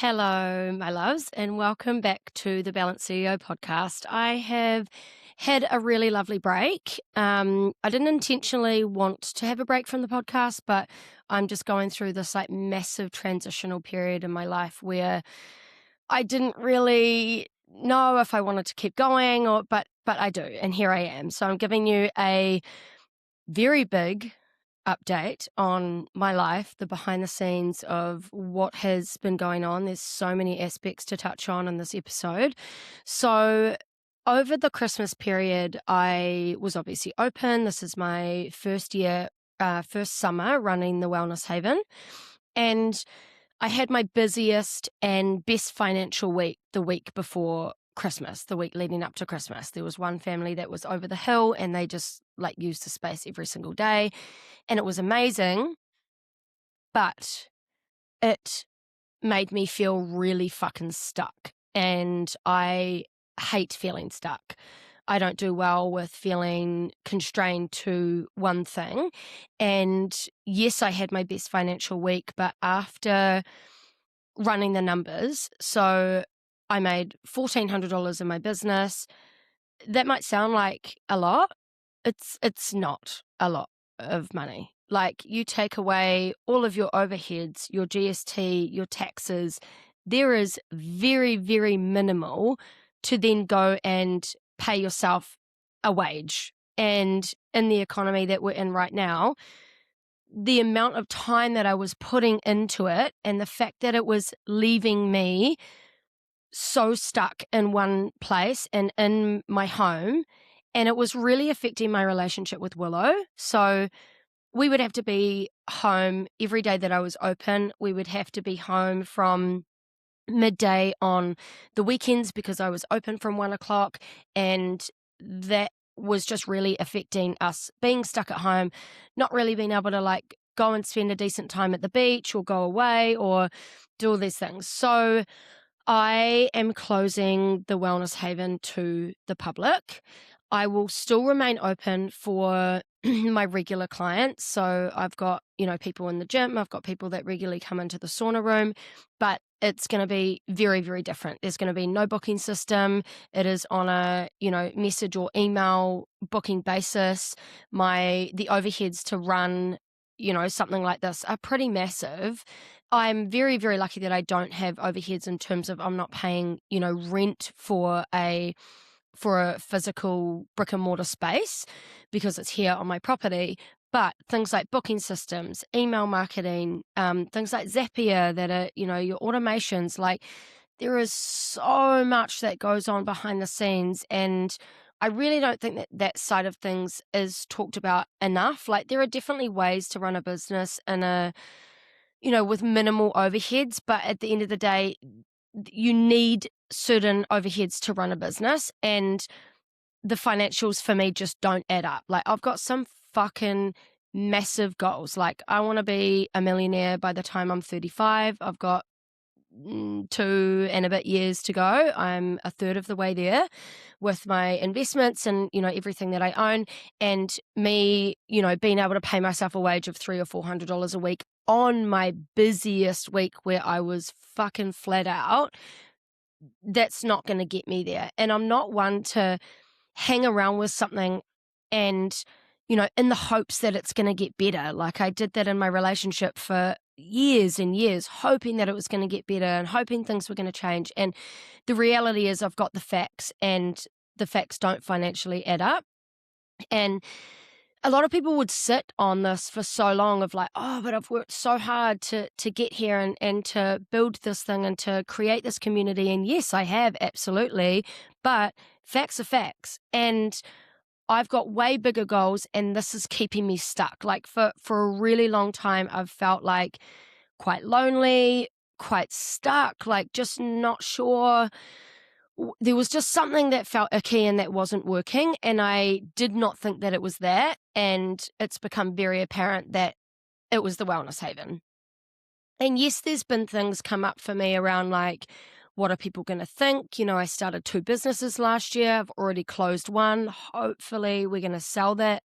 Hello, my loves, and welcome back to the Balanced CEO podcast. I have had a really lovely break. I didn't intentionally want to have a break from the podcast, but I'm just going through this like massive transitional period in my life where I didn't really know if I wanted to keep going but I do, and here I am. So I'm giving you a very big update on my life, the behind the scenes of what has been going on. There's so many aspects to touch on in this episode. So over the Christmas period, I was obviously open. This is my first summer running the Wellness Haven. And I had my busiest and best financial week the week before Christmas, the week leading up to Christmas. There was one family that was over the hill and they just like used the space every single day. And it was amazing, but it made me feel really fucking stuck. And I hate feeling stuck. I don't do well with feeling constrained to one thing. And yes, I had my best financial week, but after running the numbers, so I made $1,400 in my business. That might sound like a lot. It's not a lot of money. Like, you take away all of your overheads, your GST, your taxes, there is very, very minimal to then go and pay yourself a wage. And in the economy that we're in right now, the amount of time that I was putting into it and the fact that it was leaving me so stuck in one place and in my home, and it was really affecting my relationship with Willow. So we would have to be home every day that I was open. We would have to be home from midday on the weekends because I was open from 1:00, and that was just really affecting us being stuck at home, not really being able to like go and spend a decent time at the beach or go away or do all these things. So I am closing the Wellness Haven to the public. I will still remain open for my regular clients. So I've got, people in the gym. I've got people that regularly come into the sauna room, but it's going to be very, very different. There's going to be no booking system. It is on a, message or email booking basis. The overheads to run, something like this are pretty massive. I'm very, very lucky that I don't have overheads in terms of I'm not paying, rent for a physical brick and mortar space because it's here on my property. But things like booking systems, email marketing, things like Zapier that are, your automations, like there is so much that goes on behind the scenes. And I really don't think that side of things is talked about enough. Like, there are definitely ways to run a business with minimal overheads, but at the end of the day, you need certain overheads to run a business, and the financials for me just don't add up. Like, I've got some fucking massive goals. Like, I want to be a millionaire by the time I'm 35. I've got 2 and a bit years to go. I'm a third of the way there with my investments and, everything that I own. And me, being able to pay myself a wage of $300 or $400 a week on my busiest week where I was fucking flat out, that's not going to get me there. And I'm not one to hang around with something and, in the hopes that it's going to get better. Like, I did that in my relationship for years and years, hoping that it was going to get better and hoping things were going to change. And the reality is I've got the facts, and the facts don't financially add up. And a lot of people would sit on this for so long of like, oh, but I've worked so hard to get here and to build this thing and to create this community. And yes, I have, absolutely. But facts are facts. And I've got way bigger goals, and this is keeping me stuck. Like, for a really long time, I've felt like quite lonely, quite stuck, like just not sure. There was just something that felt icky and that wasn't working, and I did not think that it was that, and it's become very apparent that it was the Wellness Haven. And yes, there's been things come up for me around like, what are people going to think? I started 2 businesses last year. I've already closed one. Hopefully we're going to sell that,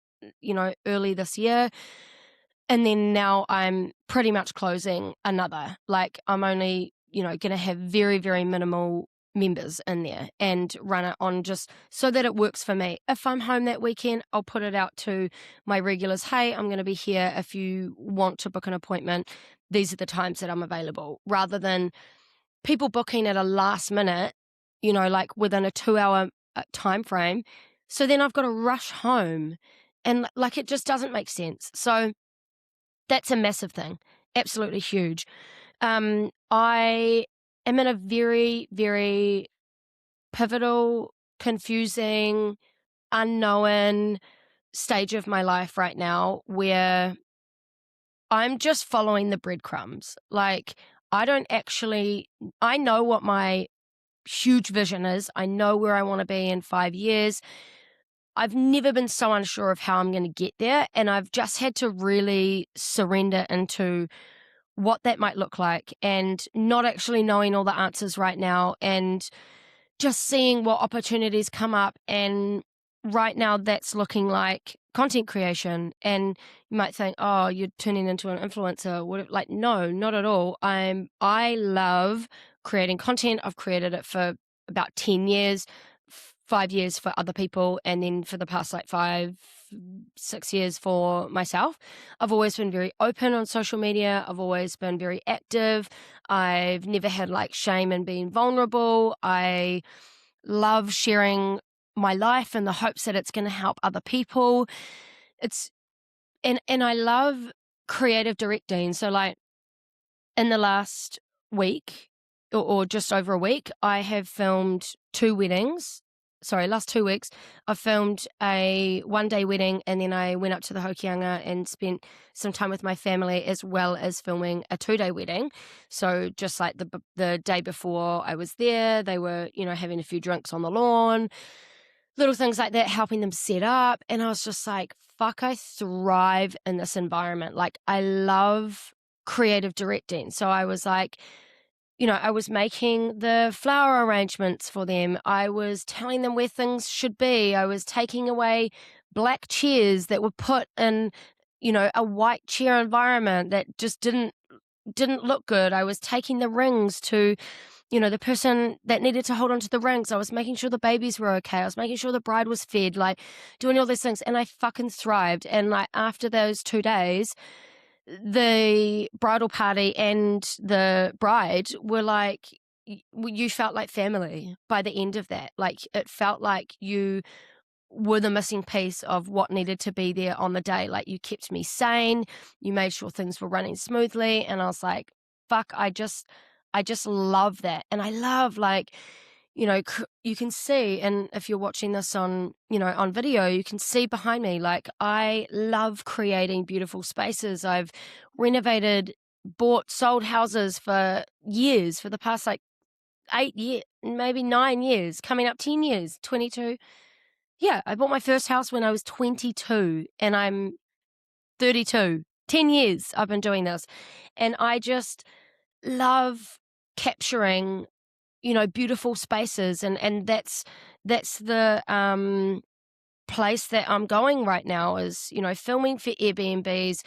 early this year. And then now I'm pretty much closing another. Like, I'm only going to have very, very minimal members in there and run it on just so that it works for me. If I'm home that weekend, I'll put it out to my regulars. Hey, I'm going to be here. If you want to book an appointment, these are the times that I'm available, rather than people booking at a last minute, like within a 2-hour time frame. So then I've got to rush home, and like it just doesn't make sense. So that's a massive thing. Absolutely huge. I am in a very, very pivotal, confusing, unknown stage of my life right now where I'm just following the breadcrumbs. Like, I know what my huge vision is. I know where I want to be in 5 years. I've never been so unsure of how I'm going to get there. And I've just had to really surrender into what that might look like, and not actually knowing all the answers right now, and just seeing what opportunities come up. And right now that's looking like content creation. And you might think, oh, you're turning into an influencer. Like, no, not at all. I love creating content. I've created it for about 10 years, 5 years for other people, and then for the past like 5-6 years for myself. I've always been very open on social media. I've always been very active. I've never had like shame in being vulnerable. I love sharing my life in the hopes that it's going to help other people. And I love creative directing. So like in the last week or just over a week, I have filmed 2 weddings. Sorry, last 2 weeks, I filmed a 1-day wedding, and then I went up to the Hokianga and spent some time with my family, as well as filming a 2-day wedding. So just like the day before I was there, they were, having a few drinks on the lawn, little things like that, helping them set up. And I was just like, fuck, I thrive in this environment. Like, I love creative directing. So I was like, I was making the flower arrangements for them. I was telling them where things should be. I was taking away black chairs that were put in, a white chair environment that just didn't look good. I was taking the rings to, the person that needed to hold on to the rings. I was making sure the babies were okay. I was making sure the bride was fed, like doing all these things. And I fucking thrived. And like after those 2 days, the bridal party and the bride were like, you felt like family by the end of that. Like, it felt like you were the missing piece of what needed to be there on the day. Like, you kept me sane. You made sure things were running smoothly. And I was like, fuck, I just love that. And I love, like, you can see, and if you're watching this on, on video, you can see behind me, like, I love creating beautiful spaces. I've renovated, bought, sold houses for years, for the past like 8 years, maybe 9 years, coming up 10 years, 22. Yeah, I bought my first house when I was 22 and I'm 32. 10 years I've been doing this. And I just love capturing, beautiful spaces. And that's the place that I'm going right now is, filming for Airbnbs,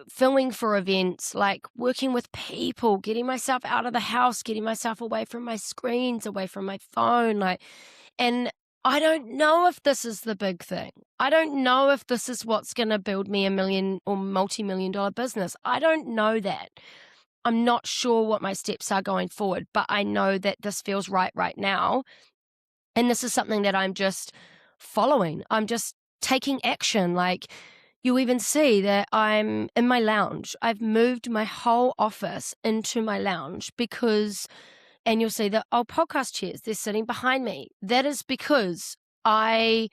filming for events, like working with people, getting myself out of the house, getting myself away from my screens, away from my phone. Like, and I don't know if this is the big thing. I don't know if this is what's going to build me $1 million or multi-million-dollar business. I don't know that. I'm not sure what my steps are going forward, but I know that this feels right now. And this is something that I'm just following. I'm just taking action. Like, you even see that I'm in my lounge. I've moved my whole office into my lounge because, and you'll see the old podcast chairs, they're sitting behind me. That is because I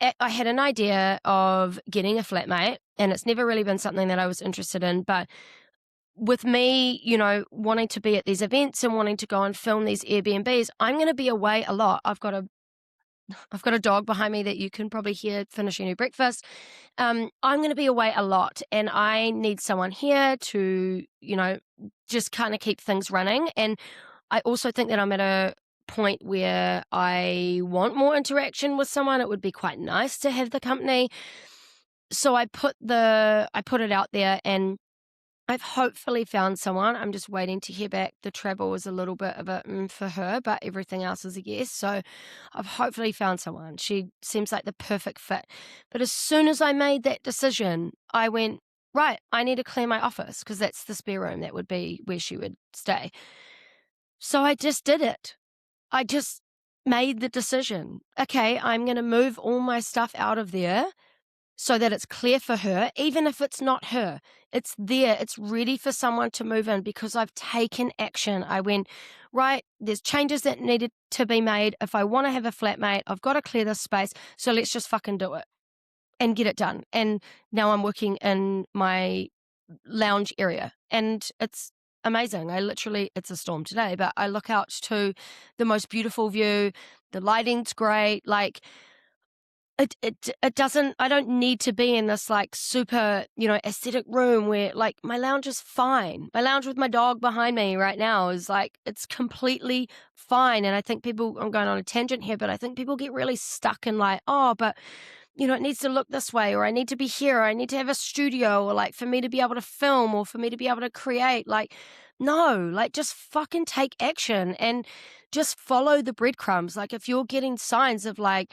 had an idea of getting a flatmate, and it's never really been something that I was interested in, but with me, wanting to be at these events and wanting to go and film these Airbnbs, I'm going to be away a lot. I've got a dog behind me that you can probably hear finishing her breakfast. I'm going to be away a lot, and I need someone here to, just kind of keep things running. And I also think that I'm at a point where I want more interaction with someone. It would be quite nice to have the company. So I put it out there, and I've hopefully found someone. I'm just waiting to hear back. The travel was a little bit of a for her, but everything else is a yes. So I've hopefully found someone. She seems like the perfect fit. But as soon as I made that decision, I went, right, I need to clear my office because that's the spare room. That would be where she would stay. So I just did it. I just made the decision. Okay, I'm going to move all my stuff out of there so that it's clear for her, even if it's not her. It's there. It's ready for someone to move in because I've taken action. I went, right, there's changes that needed to be made. If I want to have a flatmate, I've got to clear this space. So let's just fucking do it and get it done. And now I'm working in my lounge area and it's amazing. It's a storm today, but I look out to the most beautiful view. The lighting's great. Like, it doesn't, I don't need to be in this like super, aesthetic room where like my lounge is fine. My lounge with my dog behind me right now is like, it's completely fine. And I think I'm going on a tangent here, but I think people get really stuck in like, oh, but it needs to look this way, or I need to be here, or I need to have a studio, or like for me to be able to film, or for me to be able to create. Like, no, like just fucking take action and just follow the breadcrumbs. Like if you're getting signs of like,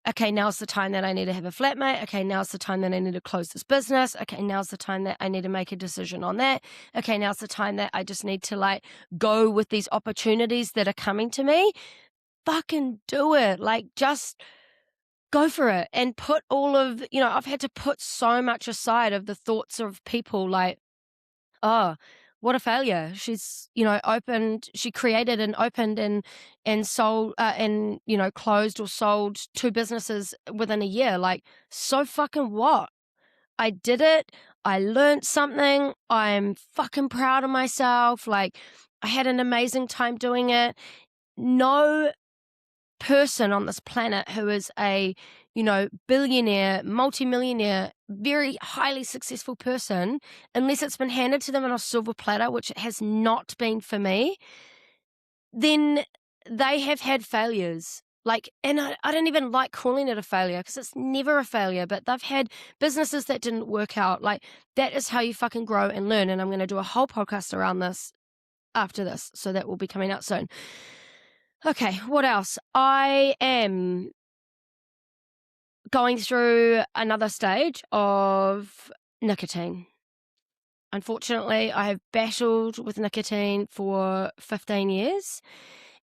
okay, now's the time that I need to have a flatmate. Okay, now's the time that I need to close this business. Okay, now's the time that I need to make a decision on that. Okay, now's the time that I just need to like go with these opportunities that are coming to me. Fucking do it. Like just go for it and put all of, I've had to put so much aside of the thoughts of people like, oh, what a failure. She's, she created and opened and sold and, closed or sold 2 businesses within a year. Like, so fucking what? I did it. I learned something. I'm fucking proud of myself. Like, I had an amazing time doing it. No person on this planet who is a, billionaire, multimillionaire, very highly successful person, unless it's been handed to them on a silver platter, which it has not been for me, then they have had failures. Like, and I don't even like calling it a failure because it's never a failure, but they've had businesses that didn't work out. Like, that is how you fucking grow and learn. And I'm going to do a whole podcast around this after this. So that will be coming out soon. Okay, what else? I am going through another stage of nicotine. Unfortunately, I have battled with nicotine for 15 years,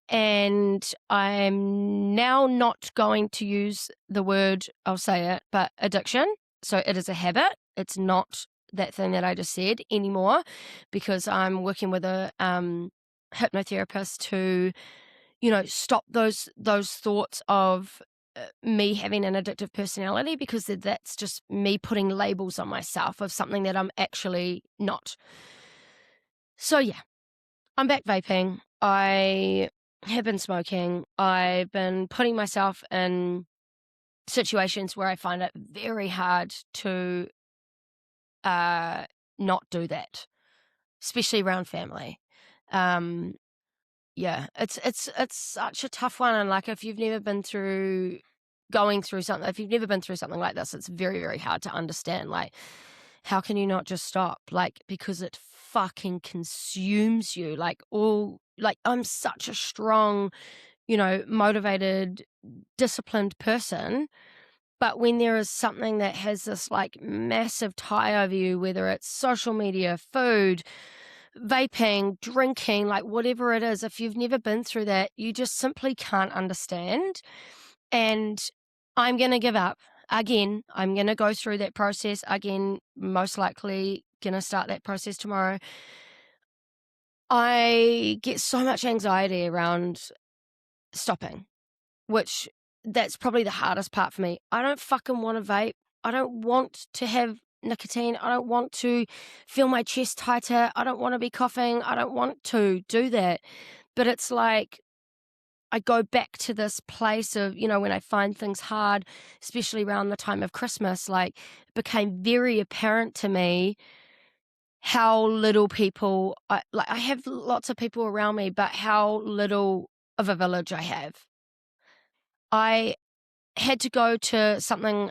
and I'm now not going to use the word, I'll say it, but addiction. So it is a habit. It's not that thing that I just said anymore, because I'm working with a hypnotherapist to stop those thoughts of me having an addictive personality, because that's just me putting labels on myself of something that I'm actually not. So yeah, I'm back vaping. I have been smoking. I've been putting myself in situations where I find it very hard to not do that, especially around family. Yeah, it's such a tough one. And like, if you've never been through something like this, it's very, very hard to understand. Like, how can you not just stop? Like, because it fucking consumes you. Like, I'm such a strong, motivated, disciplined person. But when there is something that has this like massive tie over you, whether it's social media, food, vaping, drinking, like whatever it is, if you've never been through that, you just simply can't understand. And I'm going to give up. Again, I'm going to go through that process again, most likely going to start that process tomorrow. I get so much anxiety around stopping, which that's probably the hardest part for me. I don't fucking want to vape. I don't want to have nicotine. I don't want to feel my chest tighter. I don't want to be coughing. I don't want to do that. But it's like, I go back to this place of, when I find things hard, especially around the time of Christmas, like, it became very apparent to me how little people, I have lots of people around me, but how little of a village I have. I had to go to something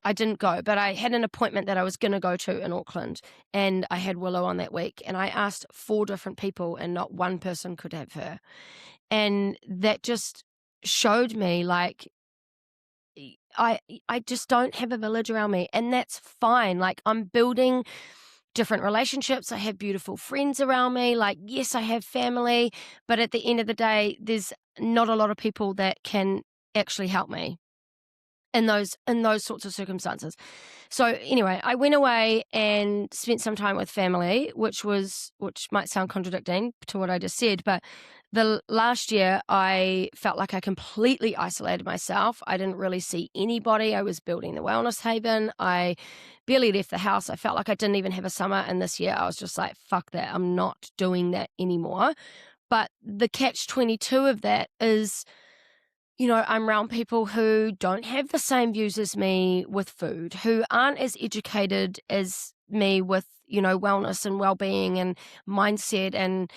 I didn't go, but I had an appointment that I was going to go to in Auckland, and I had Willow on that week, and I asked 4 different people and not one person could have her. And that just showed me, like, I just don't have a village around me, and that's fine. Like, I'm building different relationships. I have beautiful friends around me. Like, yes, I have family, but at the end of the day, there's not a lot of people that can actually help me in those sorts of circumstances. So anyway, I went away and spent some time with family, which might sound contradicting to what I just said, but the last year I felt like I completely isolated myself. I didn't really see anybody. I was building the wellness haven. I barely left the house. I felt like I didn't even have a summer. And this year I was just like, fuck that. I'm not doing that anymore. But the catch-22 of that is, I'm around people who don't have the same views as me with food, who aren't as educated as me with, wellness and well-being and mindset and,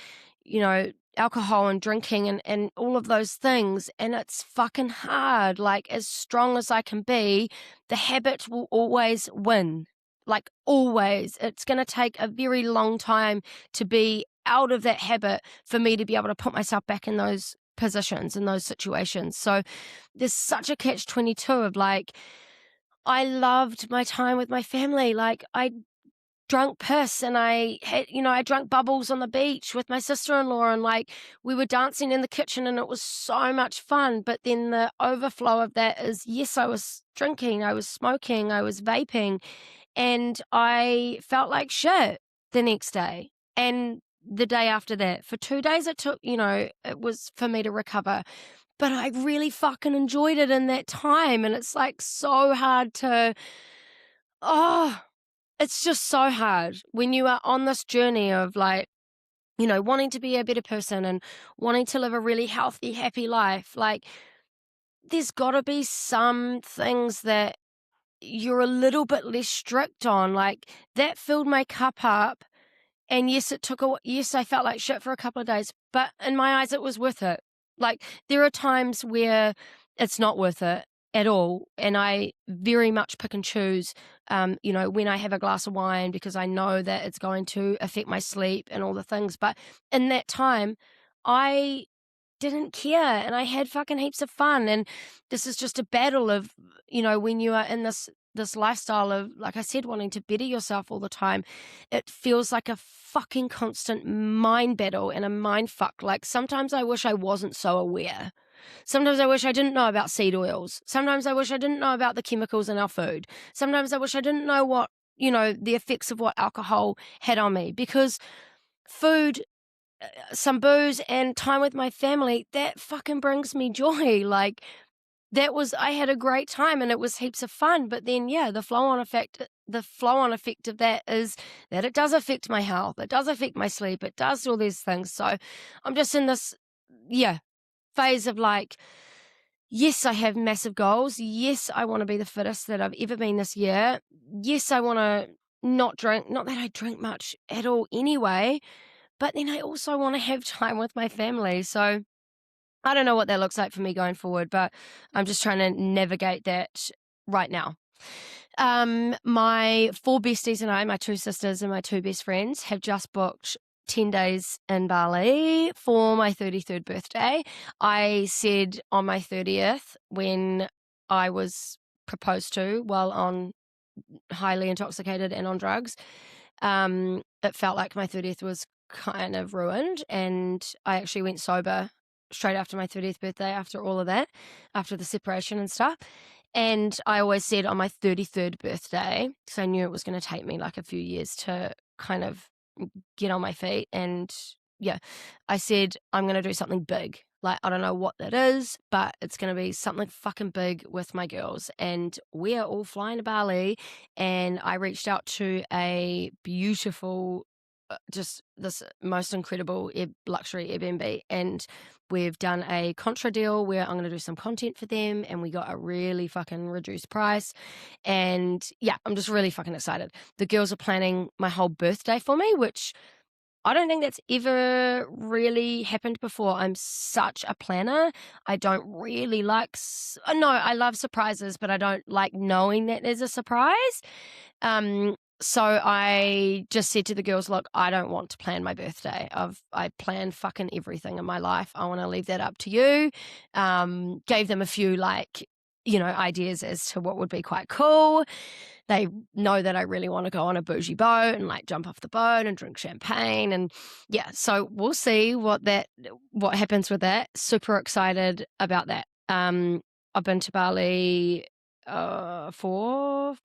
alcohol and drinking and all of those things. And it's fucking hard. Like, as strong as I can be, the habit will always win. Like, always. It's going to take a very long time to be out of that habit for me to be able to put myself back in those positions, in those situations. So there's such a catch-22 of, like, I loved my time with my family. Like, I drunk piss and I had, I drank bubbles on the beach with my sister-in-law, and like, we were dancing in the kitchen and it was so much fun. But then the overflow of that is, yes, I was drinking, I was smoking, I was vaping, and I felt like shit the next day. And the day after that, for 2 days it took, it was for me to recover. But I really fucking enjoyed it in that time. And it's like so hard to, it's just so hard when you are on this journey of, like, wanting to be a better person and wanting to live a really healthy, happy life. Like, there's got to be some things that you're a little bit less strict on. Like, that filled my cup up. And yes, yes, I felt like shit for a couple of days, but in my eyes, it was worth it. Like, there are times where it's not worth it at all. And I very much pick and choose, when I have a glass of wine, because I know that it's going to affect my sleep and all the things. But in that time, I didn't care, and I had fucking heaps of fun. And this is just a battle of, when you are in this lifestyle of, like I said, wanting to better yourself all the time, it feels like a fucking constant mind battle and a mind fuck. Like, sometimes I wish I wasn't so aware. Sometimes I wish I didn't know about seed oils. Sometimes I wish I didn't know about the chemicals in our food. Sometimes I wish I didn't know what, the effects of what alcohol had on me, because food, some booze and time with my family, that fucking brings me joy. Like, I had a great time and it was heaps of fun. But then, yeah, the flow on effect of that is that it does affect my health. It does affect my sleep. It does all these things. So I'm just in this, phase of, like, yes, I have massive goals. Yes, I want to be the fittest that I've ever been this year. Yes, I want to not drink. Not that I drink much at all anyway, but then I also want to have time with my family. So I don't know what that looks like for me going forward, but I'm just trying to navigate that right now. My 4 besties and I, my 2 sisters and my 2 best friends, have just booked 10 days in Bali for my 33rd birthday. I said on my 30th, when I was proposed to while on highly intoxicated and on drugs, it felt like my 30th was kind of ruined, and I actually went sober straight after my 30th birthday, after all of that, after the separation and stuff. And I always said on my 33rd birthday, because I knew it was going to take me like a few years to kind of get on my feet. And yeah, I said, I'm going to do something big. Like, I don't know what that is, but it's going to be something fucking big with my girls. And we are all flying to Bali. And I reached out to a beautiful, just this most incredible luxury Airbnb. And we've done a contra deal where I'm going to do some content for them. And we got a really fucking reduced price. And yeah, I'm just really fucking excited. The girls are planning my whole birthday for me, which I don't think that's ever really happened before. I'm such a planner. I don't really like, no, I love surprises, but I don't like knowing that there's a surprise. So I just said to the girls, look, I don't want to plan my birthday. I plan fucking everything in my life. I want to leave that up to you. Gave them a few ideas as to what would be quite cool. They know that I really want to go on a bougie boat and like jump off the boat and drink champagne. And yeah, so we'll see what happens with that. Super excited about that. I've been to Bali four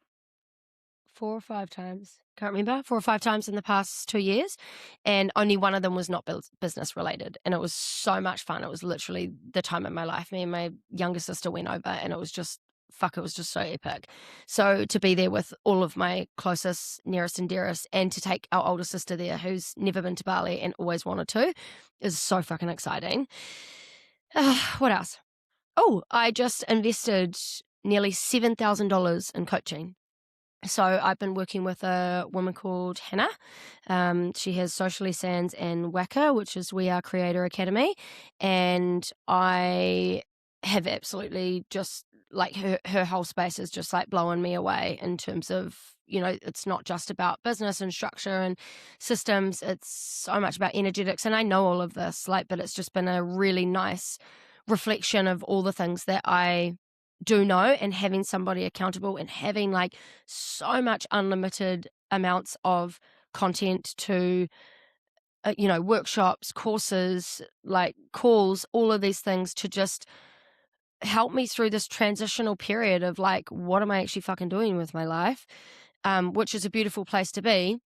or five times. Can't remember. 4 or 5 times in the past 2 years. And only one of them was not business related. And it was so much fun. It was literally the time of my life. Me and my younger sister went over and it was just so epic. So to be there with all of my closest, nearest and dearest, and to take our older sister there who's never been to Bali and always wanted to, is so fucking exciting. What else? Oh, I just invested nearly $7,000 in coaching. So I've been working with a woman called Hannah. She has Socially Sands and Wacker, which is We Are Creator Academy. And I have absolutely just like her whole space is just like blowing me away in terms of, it's not just about business and structure and systems. It's so much about energetics. And I know all of this, but it's just been a really nice reflection of all the things that I do know, and having somebody accountable and having like so much unlimited amounts of content to workshops, courses, like calls, all of these things to just help me through this transitional period of like, what am I actually fucking doing with my life? Which is a beautiful place to be.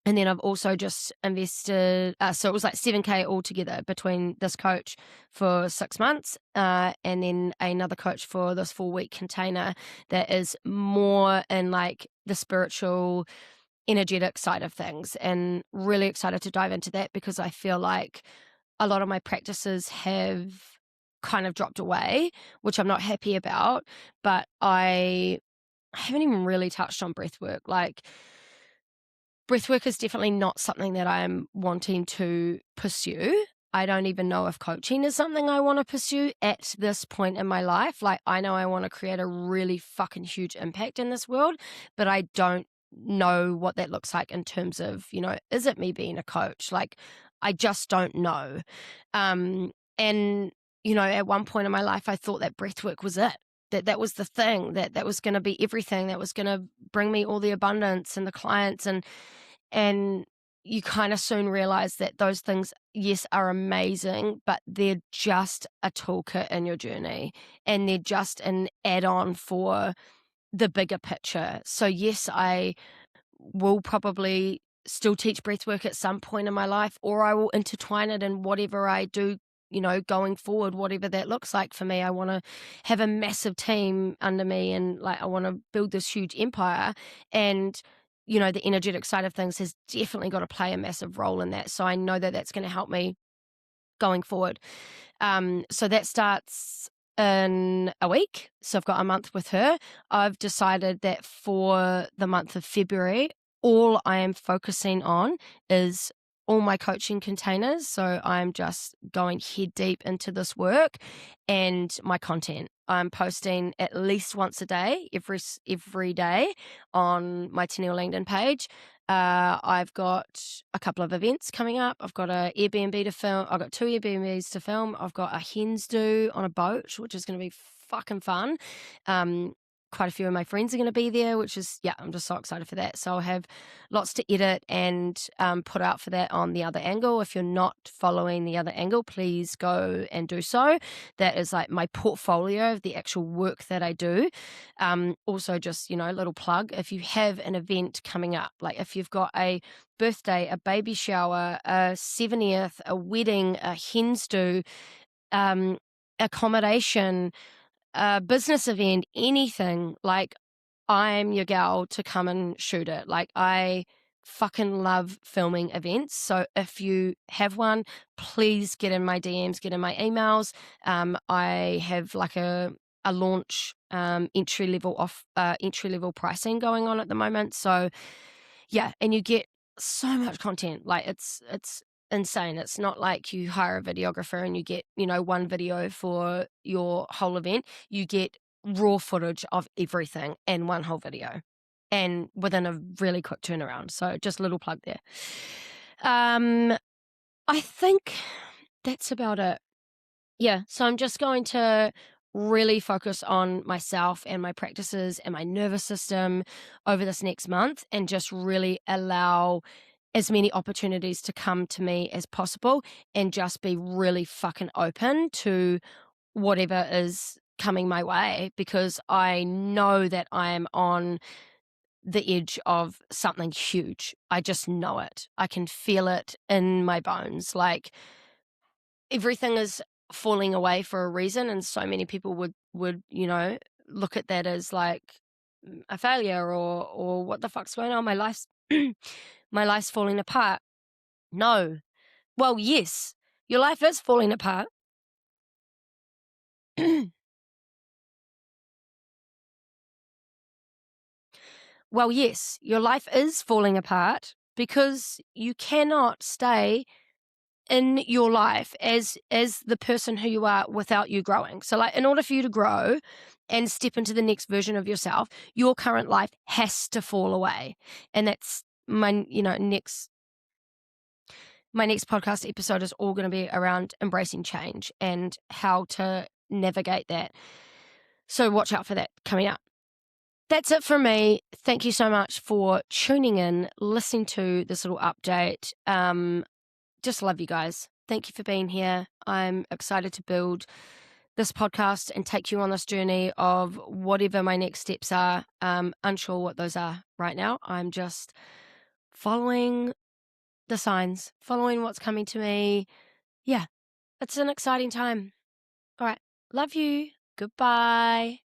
And then I've also just invested, so it was like $7,000 altogether between this coach for 6 months and then another coach for this 4-week container that is more in like the spiritual, energetic side of things. And really excited to dive into that because I feel like a lot of my practices have kind of dropped away, which I'm not happy about, but I haven't even really touched on breath work. Like, breathwork is definitely not something that I'm wanting to pursue. I don't even know if coaching is something I want to pursue at this point in my life. Like, I know I want to create a really fucking huge impact in this world, but I don't know what that looks like in terms of, is it me being a coach? Like, I just don't know. And, at one point in my life, I thought that breathwork was it. That was the thing, that was going to be everything, that was going to bring me all the abundance and the clients, and you kind of soon realize that those things, yes, are amazing, but they're just a toolkit in your journey, and they're just an add-on for the bigger picture. So yes, I will probably still teach breathwork at some point in my life, or I will intertwine it in whatever I do, going forward, whatever that looks like for me. I want to have a massive team under me, and like, I want to build this huge empire, and the energetic side of things has definitely got to play a massive role in that. So I know that that's going to help me going forward. So that starts in a week. So I've got a month with her. I've decided that for the month of February, all I am focusing on is all my coaching containers. So I'm just going head deep into this work and my content. I'm posting at least once a day, every day on my Tenille LinkedIn page. I've got a couple of events coming up. I've got an Airbnb to film. I've got 2 Airbnbs to film. I've got a hens do on a boat, which is going to be fucking fun. Quite a few of my friends are going to be there, which is, I'm just so excited for that. So I'll have lots to edit and put out for that on The Other Angle. If you're not following The Other Angle, please go and do so. That is like my portfolio of the actual work that I do. Also just, a little plug. If you have an event coming up, like if you've got a birthday, a baby shower, a 70th, a wedding, a hens do, accommodation, a business event, anything, like, I'm your gal to come and shoot it. Like, I fucking love filming events. So if you have one, please get in my DMs, get in my emails. I have like a launch entry level pricing going on at the moment. So yeah, and you get so much content. Like it's insane. It's not like you hire a videographer and you get, one video for your whole event. You get raw footage of everything in one whole video and within a really quick turnaround. So just a little plug there. I think that's about it. Yeah. So I'm just going to really focus on myself and my practices and my nervous system over this next month and just really allow as many opportunities to come to me as possible and just be really fucking open to whatever is coming my way, because I know that I'm on the edge of something huge. I just know it. I can feel it in my bones. Like everything is falling away for a reason, and so many people would look at that as like a failure or what the fuck's going on. My life's my life's falling apart. No. Well, yes, your life is falling apart. Well, yes, your life is falling apart because you cannot stay in your life as the person who you are without you growing. So like, in order for you to grow and step into the next version of yourself, your current life has to fall away. And that's my next podcast episode is all going to be around embracing change and how to navigate that. So watch out for that coming up. That's it from me. Thank you so much for tuning in, listening to this little update. Just love you guys. Thank you for being here. I'm excited to build this podcast and take you on this journey of whatever my next steps are. Unsure what those are right now. I'm just following the signs, following what's coming to me. Yeah, it's an exciting time. All right. Love you. Goodbye.